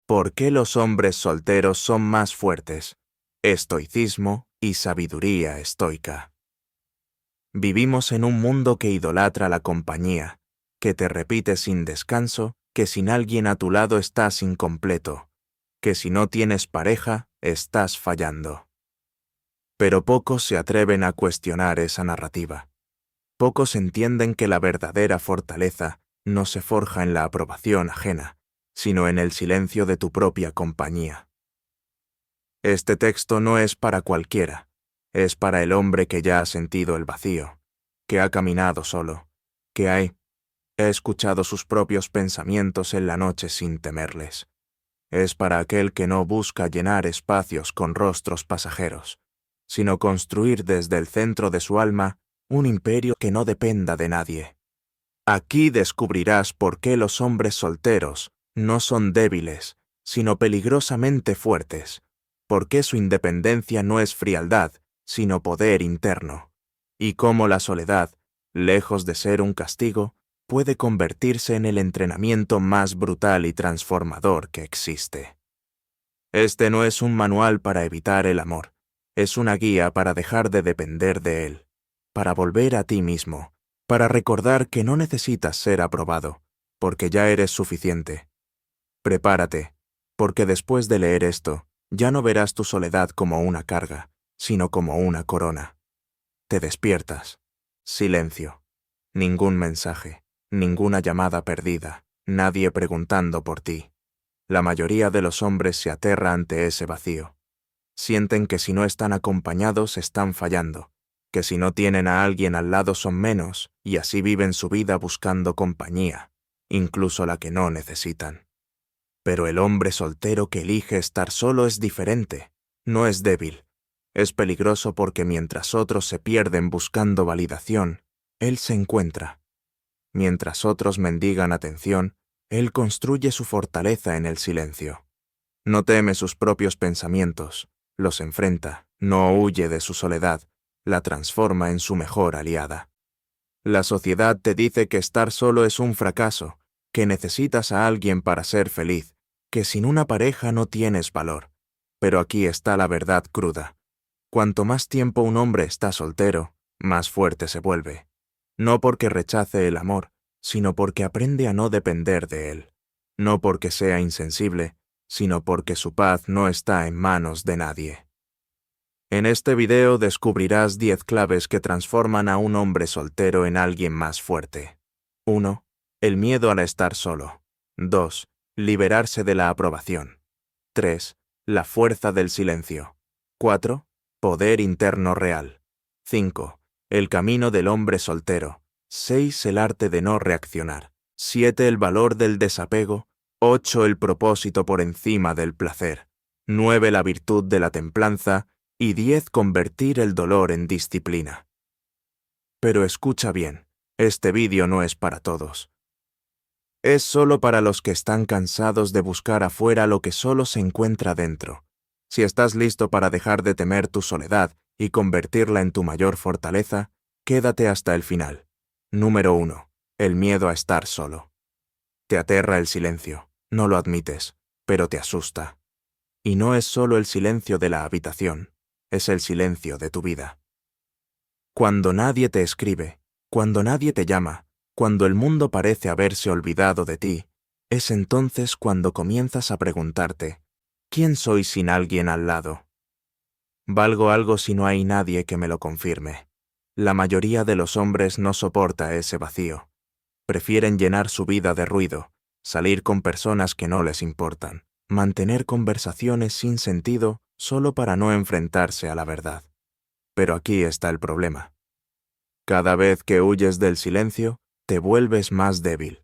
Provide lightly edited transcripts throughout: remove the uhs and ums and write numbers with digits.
¿Por qué los hombres solteros son más fuertes? Estoicismo y sabiduría estoica. Vivimos en un mundo que idolatra la compañía, que te repite sin descanso que sin alguien a tu lado estás incompleto, que si no tienes pareja, estás fallando. Pero pocos se atreven a cuestionar esa narrativa. Pocos entienden que la verdadera fortaleza no se forja en la aprobación ajena, sino en el silencio de tu propia compañía. Este texto no es para cualquiera, es para el hombre que ya ha sentido el vacío, que ha caminado solo, que ha escuchado sus propios pensamientos en la noche sin temerles. Es para aquel que no busca llenar espacios con rostros pasajeros, sino construir desde el centro de su alma un imperio que no dependa de nadie. Aquí descubrirás por qué los hombres solteros no son débiles, sino peligrosamente fuertes, por qué su independencia no es frialdad, sino poder interno, y cómo la soledad, lejos de ser un castigo, puede convertirse en el entrenamiento más brutal y transformador que existe. Este no es un manual para evitar el amor, es una guía para dejar de depender de él, para volver a ti mismo, para recordar que no necesitas ser aprobado, porque ya eres suficiente. Prepárate, porque después de leer esto, ya no verás tu soledad como una carga, sino como una corona. Te despiertas. Silencio. Ningún mensaje, ninguna llamada perdida, nadie preguntando por ti. La mayoría de los hombres se aterra ante ese vacío. Sienten que si no están acompañados están fallando, que si no tienen a alguien al lado son menos, y así viven su vida buscando compañía, incluso la que no necesitan. Pero el hombre soltero que elige estar solo es diferente, no es débil. Es peligroso porque mientras otros se pierden buscando validación, él se encuentra. Mientras otros mendigan atención, él construye su fortaleza en el silencio. No teme sus propios pensamientos, los enfrenta, no huye de su soledad, la transforma en su mejor aliada. La sociedad te dice que estar solo es un fracaso, que necesitas a alguien para ser feliz, que sin una pareja no tienes valor. Pero aquí está la verdad cruda. Cuanto más tiempo un hombre está soltero, más fuerte se vuelve. No porque rechace el amor, sino porque aprende a no depender de él. No porque sea insensible, sino porque su paz no está en manos de nadie. En este video descubrirás 10 claves que transforman a un hombre soltero en alguien más fuerte. 1. El miedo al estar solo. 2. Liberarse de la aprobación. 3. La fuerza del silencio. 4. Poder interno real. 5. El camino del hombre soltero. 6. El arte de no reaccionar. 7. El valor del desapego. 8. El propósito por encima del placer. 9. La virtud de la templanza. Y 10. Convertir el dolor en disciplina. Pero escucha bien, este vídeo no es para todos. Es solo para los que están cansados de buscar afuera lo que solo se encuentra dentro. Si estás listo para dejar de temer tu soledad y convertirla en tu mayor fortaleza, quédate hasta el final. Número 1. El miedo a estar solo. Te aterra el silencio, no lo admites, pero te asusta. Y no es solo el silencio de la habitación, es el silencio de tu vida. Cuando nadie te escribe, cuando nadie te llama, cuando el mundo parece haberse olvidado de ti, es entonces cuando comienzas a preguntarte, ¿quién soy sin alguien al lado? ¿Valgo algo si no hay nadie que me lo confirme? La mayoría de los hombres no soporta ese vacío. Prefieren llenar su vida de ruido, salir con personas que no les importan, mantener conversaciones sin sentido solo para no enfrentarse a la verdad. Pero aquí está el problema. Cada vez que huyes del silencio, te vuelves más débil.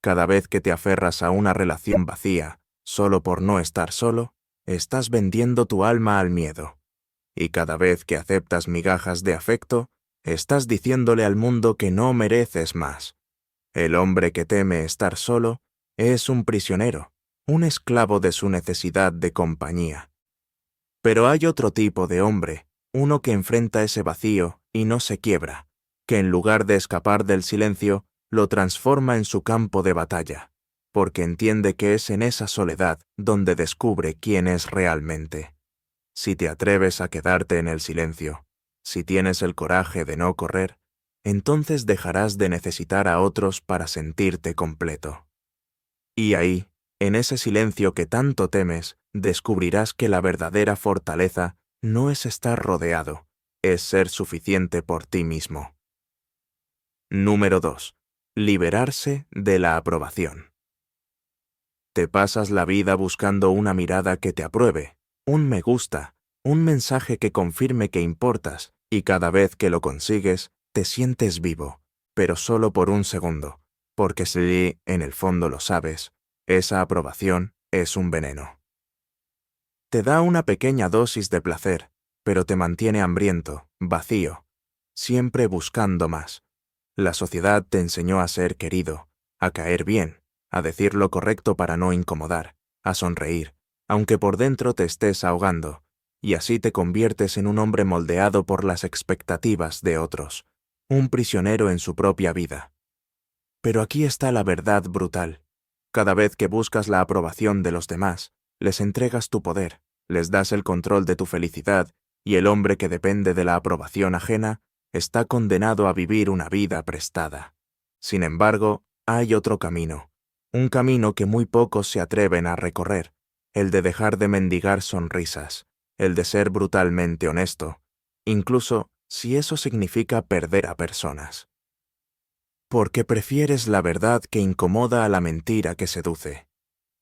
Cada vez que te aferras a una relación vacía, solo por no estar solo, estás vendiendo tu alma al miedo. Y cada vez que aceptas migajas de afecto, estás diciéndole al mundo que no mereces más. El hombre que teme estar solo es un prisionero, un esclavo de su necesidad de compañía. Pero hay otro tipo de hombre, uno que enfrenta ese vacío y no se quiebra, que en lugar de escapar del silencio, lo transforma en su campo de batalla, porque entiende que es en esa soledad donde descubre quién es realmente. Si te atreves a quedarte en el silencio, si tienes el coraje de no correr, entonces dejarás de necesitar a otros para sentirte completo. Y ahí, en ese silencio que tanto temes, descubrirás que la verdadera fortaleza no es estar rodeado, es ser suficiente por ti mismo. Número 2. Liberarse de la aprobación. Te pasas la vida buscando una mirada que te apruebe, un me gusta, un mensaje que confirme que importas, y cada vez que lo consigues, te sientes vivo, pero solo por un segundo, porque si, en el fondo lo sabes, esa aprobación es un veneno. Te da una pequeña dosis de placer, pero te mantiene hambriento, vacío, siempre buscando más. La sociedad te enseñó a ser querido, a caer bien, a decir lo correcto para no incomodar, a sonreír, aunque por dentro te estés ahogando, y así te conviertes en un hombre moldeado por las expectativas de otros, un prisionero en su propia vida. Pero aquí está la verdad brutal. Cada vez que buscas la aprobación de los demás, les entregas tu poder, les das el control de tu felicidad, y el hombre que depende de la aprobación ajena está condenado a vivir una vida prestada. Sin embargo, hay otro camino, un camino que muy pocos se atreven a recorrer, el de dejar de mendigar sonrisas, el de ser brutalmente honesto, incluso si eso significa perder a personas. Porque prefieres la verdad que incomoda a la mentira que seduce.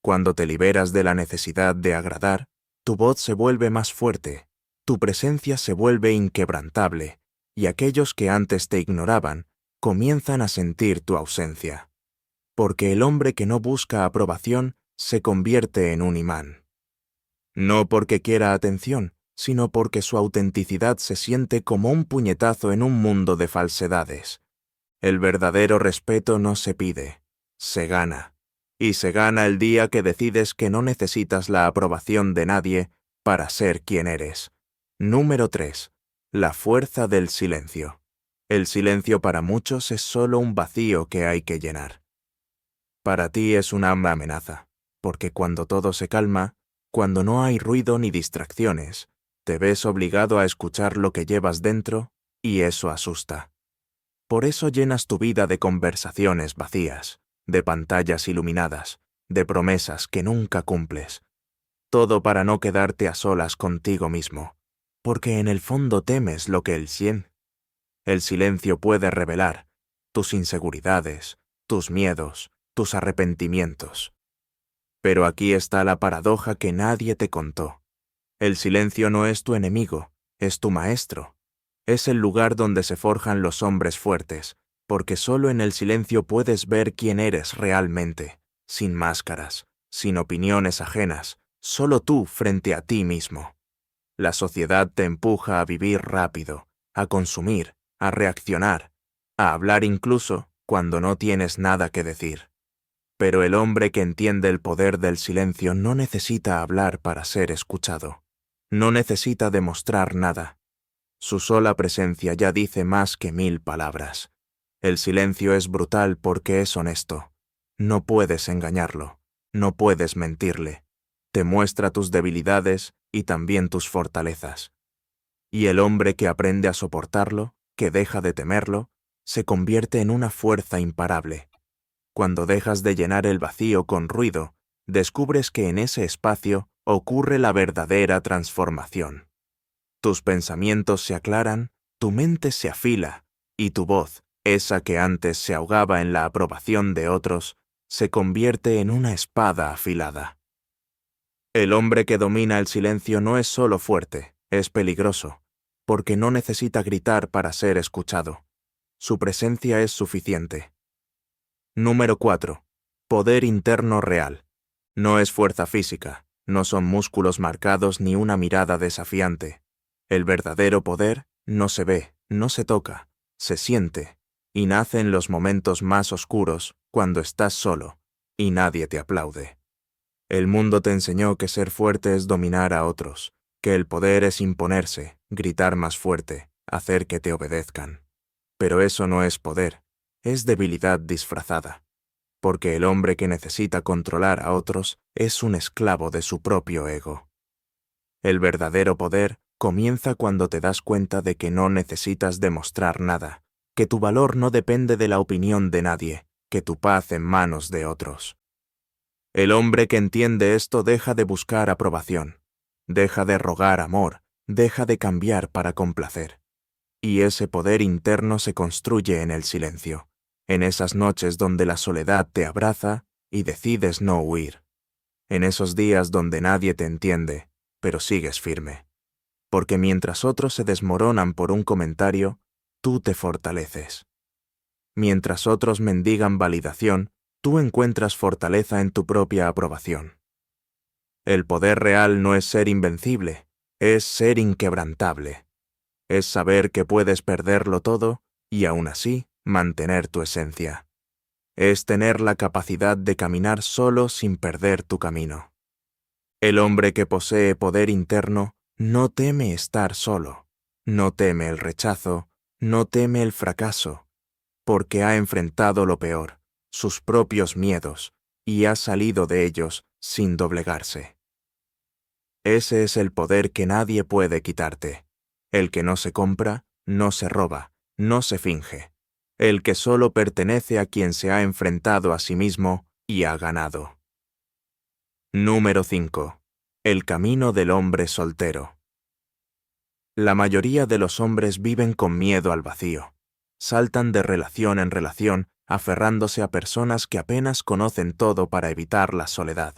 Cuando te liberas de la necesidad de agradar, tu voz se vuelve más fuerte, tu presencia se vuelve inquebrantable, y aquellos que antes te ignoraban comienzan a sentir tu ausencia. Porque el hombre que no busca aprobación se convierte en un imán. No porque quiera atención, sino porque su autenticidad se siente como un puñetazo en un mundo de falsedades. El verdadero respeto no se pide, se gana. Y se gana el día que decides que no necesitas la aprobación de nadie para ser quien eres. Número 3. La fuerza del silencio. El silencio para muchos es solo un vacío que hay que llenar. Para ti es una amenaza, porque cuando todo se calma, cuando no hay ruido ni distracciones, te ves obligado a escuchar lo que llevas dentro, y eso asusta. Por eso llenas tu vida de conversaciones vacías, de pantallas iluminadas, de promesas que nunca cumples. Todo para no quedarte a solas contigo mismo, porque en el fondo temes lo que el silencio puede revelar tus inseguridades, tus miedos, tus arrepentimientos. Pero aquí está la paradoja que nadie te contó. El silencio no es tu enemigo, es tu maestro. Es el lugar donde se forjan los hombres fuertes, porque solo en el silencio puedes ver quién eres realmente, sin máscaras, sin opiniones ajenas, solo tú frente a ti mismo. La sociedad te empuja a vivir rápido, a consumir, a reaccionar, a hablar incluso cuando no tienes nada que decir. Pero el hombre que entiende el poder del silencio no necesita hablar para ser escuchado. No necesita demostrar nada. Su sola presencia ya dice más que 1000 palabras. El silencio es brutal porque es honesto. No puedes engañarlo, no puedes mentirle. Te muestra tus debilidades y también tus fortalezas. Y el hombre que aprende a soportarlo, que deja de temerlo, se convierte en una fuerza imparable. Cuando dejas de llenar el vacío con ruido, descubres que en ese espacio ocurre la verdadera transformación. Tus pensamientos se aclaran, tu mente se afila, y tu voz, esa que antes se ahogaba en la aprobación de otros, se convierte en una espada afilada. El hombre que domina el silencio no es solo fuerte, es peligroso, porque no necesita gritar para ser escuchado. Su presencia es suficiente. Número 4. Poder interno real. No es fuerza física, no son músculos marcados ni una mirada desafiante. El verdadero poder no se ve, no se toca, se siente, y nace en los momentos más oscuros, cuando estás solo, y nadie te aplaude. El mundo te enseñó que ser fuerte es dominar a otros, que el poder es imponerse, gritar más fuerte, hacer que te obedezcan. Pero eso no es poder, es debilidad disfrazada. porque el hombre que necesita controlar a otros es un esclavo de su propio ego. El verdadero poder comienza cuando te das cuenta de que no necesitas demostrar nada, que tu valor no depende de la opinión de nadie, que tu paz en manos de otros. El hombre que entiende esto deja de buscar aprobación, deja de rogar amor, deja de cambiar para complacer. Y ese poder interno se construye en el silencio, en esas noches donde la soledad te abraza y decides no huir, en esos días donde nadie te entiende, pero sigues firme. Porque mientras otros se desmoronan por un comentario, tú te fortaleces. Mientras otros mendigan validación, tú encuentras fortaleza en tu propia aprobación. El poder real no es ser invencible, es ser inquebrantable. Es saber que puedes perderlo todo y aún así mantener tu esencia. Es tener la capacidad de caminar solo sin perder tu camino. El hombre que posee poder interno no teme estar solo, no teme el rechazo, no teme el fracaso, porque ha enfrentado lo peor, sus propios miedos, y ha salido de ellos sin doblegarse. Ese es el poder que nadie puede quitarte, el que no se compra, no se roba, no se finge, el que solo pertenece a quien se ha enfrentado a sí mismo y ha ganado. Número 5. El camino del hombre soltero. La mayoría de los hombres viven con miedo al vacío. Saltan de relación en relación, aferrándose a personas que apenas conocen todo para evitar la soledad.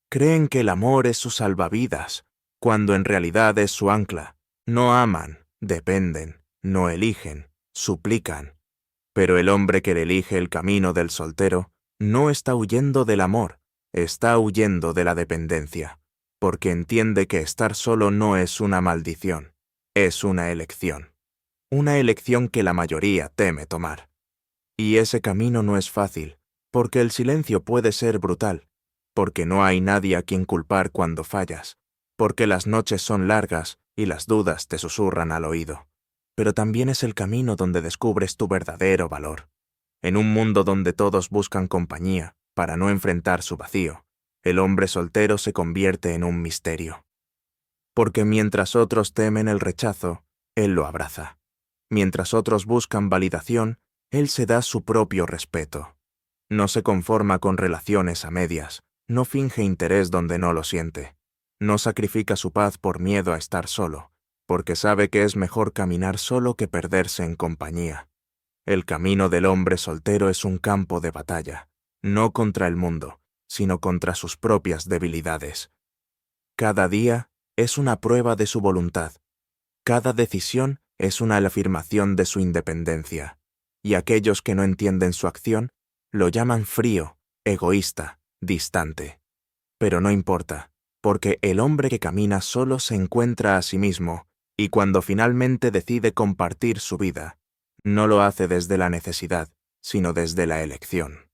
Creen que el amor es su salvavidas, cuando en realidad es su ancla. No aman, dependen, no eligen, suplican. Pero el hombre que elige el camino del soltero no está huyendo del amor, está huyendo de la dependencia, porque entiende que estar solo no es una maldición, es una elección. Una elección que la mayoría teme tomar. Y ese camino no es fácil, porque el silencio puede ser brutal, porque no hay nadie a quien culpar cuando fallas, porque las noches son largas y las dudas te susurran al oído. Pero también es el camino donde descubres tu verdadero valor. En un mundo donde todos buscan compañía para no enfrentar su vacío, el hombre soltero se convierte en un misterio. Porque mientras otros temen el rechazo, él lo abraza. Mientras otros buscan validación, él se da su propio respeto. No se conforma con relaciones a medias, no finge interés donde no lo siente. No sacrifica su paz por miedo a estar solo, porque sabe que es mejor caminar solo que perderse en compañía. El camino del hombre soltero es un campo de batalla, no contra el mundo, sino contra sus propias debilidades. Cada día es una prueba de su voluntad. Cada decisión es una afirmación de su independencia. Y aquellos que no entienden su acción lo llaman frío, egoísta, distante. Pero no importa, porque el hombre que camina solo se encuentra a sí mismo, y cuando finalmente decide compartir su vida, no lo hace desde la necesidad, sino desde la elección.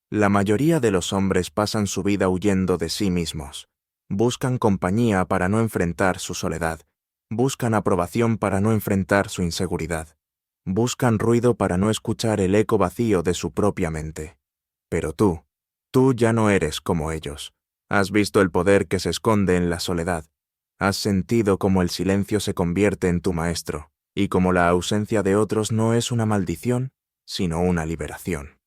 La mayoría de los hombres pasan su vida huyendo de sí mismos. Buscan compañía para no enfrentar su soledad. Buscan aprobación para no enfrentar su inseguridad. Buscan ruido para no escuchar el eco vacío de su propia mente. Pero tú ya no eres como ellos. Has visto el poder que se esconde en la soledad. Has sentido cómo el silencio se convierte en tu maestro, y cómo la ausencia de otros no es una maldición, sino una liberación.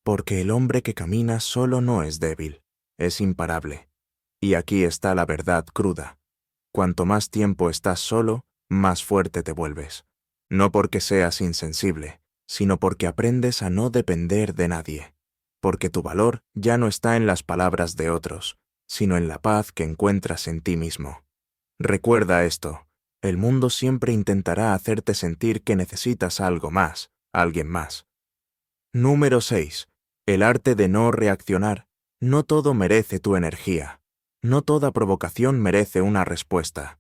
Porque el hombre que camina solo no es débil, es imparable. Y aquí está la verdad cruda. Cuanto más tiempo estás solo, más fuerte te vuelves. No porque seas insensible, sino porque aprendes a no depender de nadie. Porque tu valor ya no está en las palabras de otros, sino en la paz que encuentras en ti mismo. Recuerda esto, el mundo siempre intentará hacerte sentir que necesitas algo más, alguien más. Número 6. El arte de no reaccionar. No todo merece tu energía. No toda provocación merece una respuesta.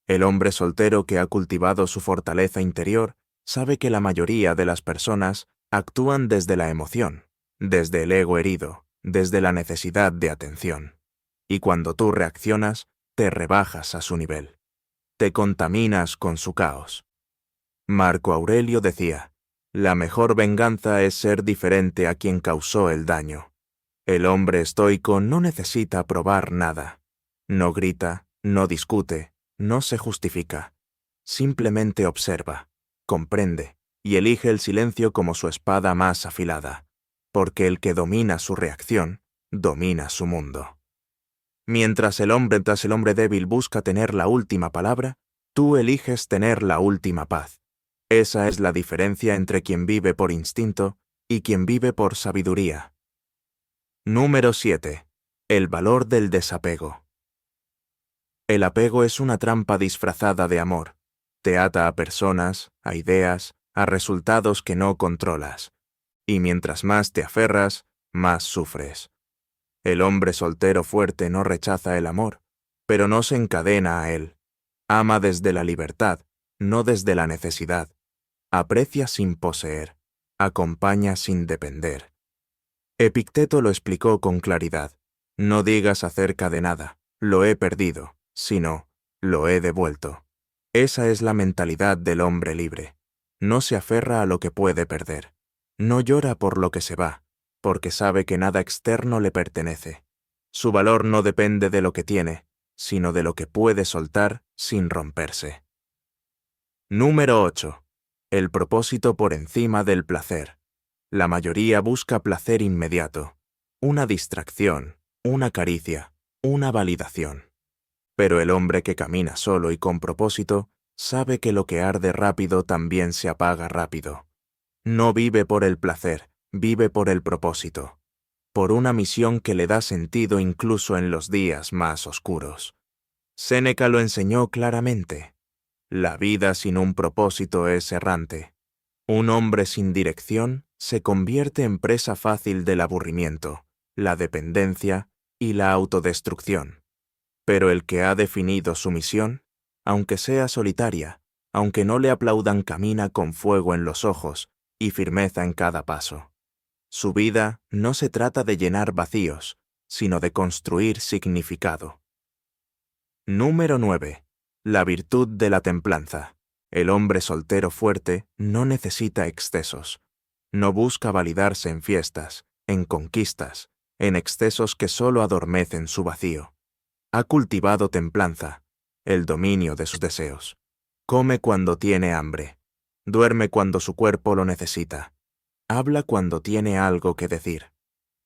El hombre soltero que ha cultivado su fortaleza interior sabe que la mayoría de las personas actúan desde la emoción, desde el ego herido, desde la necesidad de atención. Y cuando tú reaccionas, te rebajas a su nivel. Te contaminas con su caos. Marco Aurelio decía, La mejor venganza es ser diferente a quien causó el daño. El hombre estoico no necesita probar nada. No grita, no discute, no se justifica. Simplemente observa, comprende y elige el silencio como su espada más afilada, porque el que domina su reacción, domina su mundo. Mientras el hombre tras el hombre débil busca tener la última palabra, tú eliges tener la última paz. Esa es la diferencia entre quien vive por instinto y quien vive por sabiduría. Número 7. El valor del desapego. El apego es una trampa disfrazada de amor. Te ata a personas, a ideas, a resultados que no controlas. Y mientras más te aferras, más sufres. El hombre soltero fuerte no rechaza el amor, pero no se encadena a él. Ama desde la libertad, no desde la necesidad. Aprecia sin poseer, acompaña sin depender. Epicteto lo explicó con claridad. No digas acerca de nada, lo he perdido, sino, lo he devuelto. Esa es la mentalidad del hombre libre. No se aferra a lo que puede perder. No llora por lo que se va, porque sabe que nada externo le pertenece. Su valor no depende de lo que tiene, sino de lo que puede soltar sin romperse. Número 8. El propósito por encima del placer. La mayoría busca placer inmediato, una distracción, una caricia, una validación. Pero el hombre que camina solo y con propósito sabe que lo que arde rápido también se apaga rápido. No vive por el placer, vive por el propósito, por una misión que le da sentido incluso en los días más oscuros. Séneca lo enseñó claramente. La vida sin un propósito es errante. Un hombre sin dirección se convierte en presa fácil del aburrimiento, la dependencia y la autodestrucción. Pero el que ha definido su misión, aunque sea solitaria, aunque no le aplaudan, camina con fuego en los ojos y firmeza en cada paso. Su vida no se trata de llenar vacíos, sino de construir significado. Número 9. La virtud de la templanza. El hombre soltero fuerte no necesita excesos. No busca validarse en fiestas, en conquistas, en excesos que solo adormecen su vacío. Ha cultivado templanza, el dominio de sus deseos. Come cuando tiene hambre. Duerme cuando su cuerpo lo necesita. Habla cuando tiene algo que decir.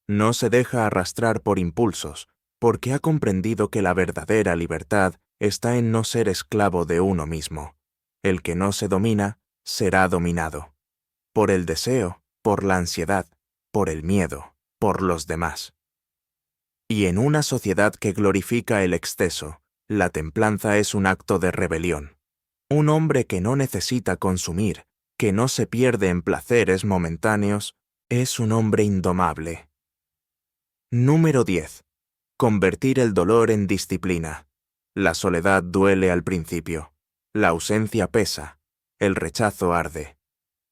No se deja arrastrar por impulsos, porque ha comprendido que la verdadera libertad está en no ser esclavo de uno mismo. El que no se domina, será dominado. Por el deseo, por la ansiedad, por el miedo, por los demás. Y en una sociedad que glorifica el exceso, la templanza es un acto de rebelión. Un hombre que no necesita consumir, que no se pierde en placeres momentáneos, es un hombre indomable. Número 10. Convertir el dolor en disciplina. La soledad duele al principio. La ausencia pesa. El rechazo arde.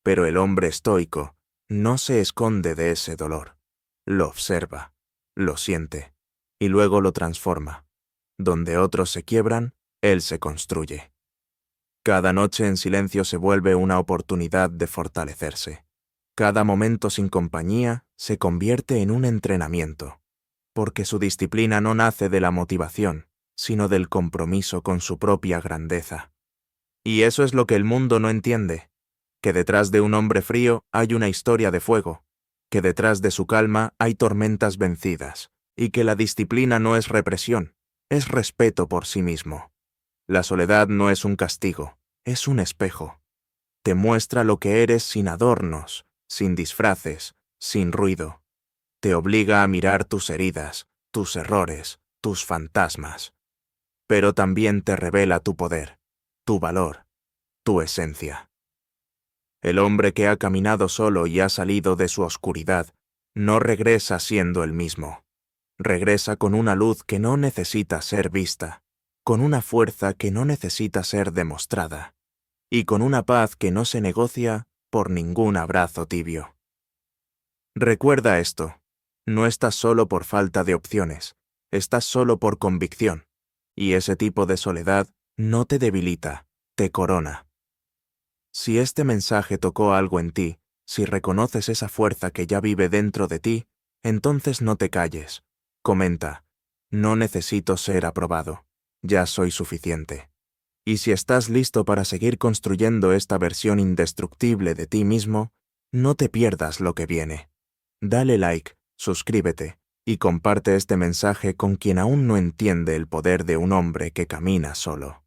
Pero el hombre estoico no se esconde de ese dolor. Lo observa, lo siente, y luego lo transforma. Donde otros se quiebran, él se construye. Cada noche en silencio se vuelve una oportunidad de fortalecerse. Cada momento sin compañía se convierte en un entrenamiento, porque su disciplina no nace de la motivación, sino del compromiso con su propia grandeza. Y eso es lo que el mundo no entiende, que detrás de un hombre frío hay una historia de fuego, que detrás de su calma hay tormentas vencidas, y que la disciplina no es represión, es respeto por sí mismo. La soledad no es un castigo, es un espejo. Te muestra lo que eres sin adornos, sin disfraces, sin ruido. Te obliga a mirar tus heridas, tus errores, tus fantasmas. Pero también te revela tu poder, tu valor, tu esencia. El hombre que ha caminado solo y ha salido de su oscuridad no regresa siendo el mismo. Regresa con una luz que no necesita ser vista, con una fuerza que no necesita ser demostrada, y con una paz que no se negocia por ningún abrazo tibio. Recuerda esto, no estás solo por falta de opciones, estás solo por convicción, y ese tipo de soledad no te debilita, te corona. Si este mensaje tocó algo en ti, Si reconoces esa fuerza que ya vive dentro de ti, entonces no te calles. Comenta, no necesito ser aprobado, ya soy suficiente. Y si estás listo para seguir construyendo esta versión indestructible de ti mismo, no te pierdas lo que viene. Dale like, suscríbete y comparte este mensaje con quien aún no entiende el poder de un hombre que camina solo.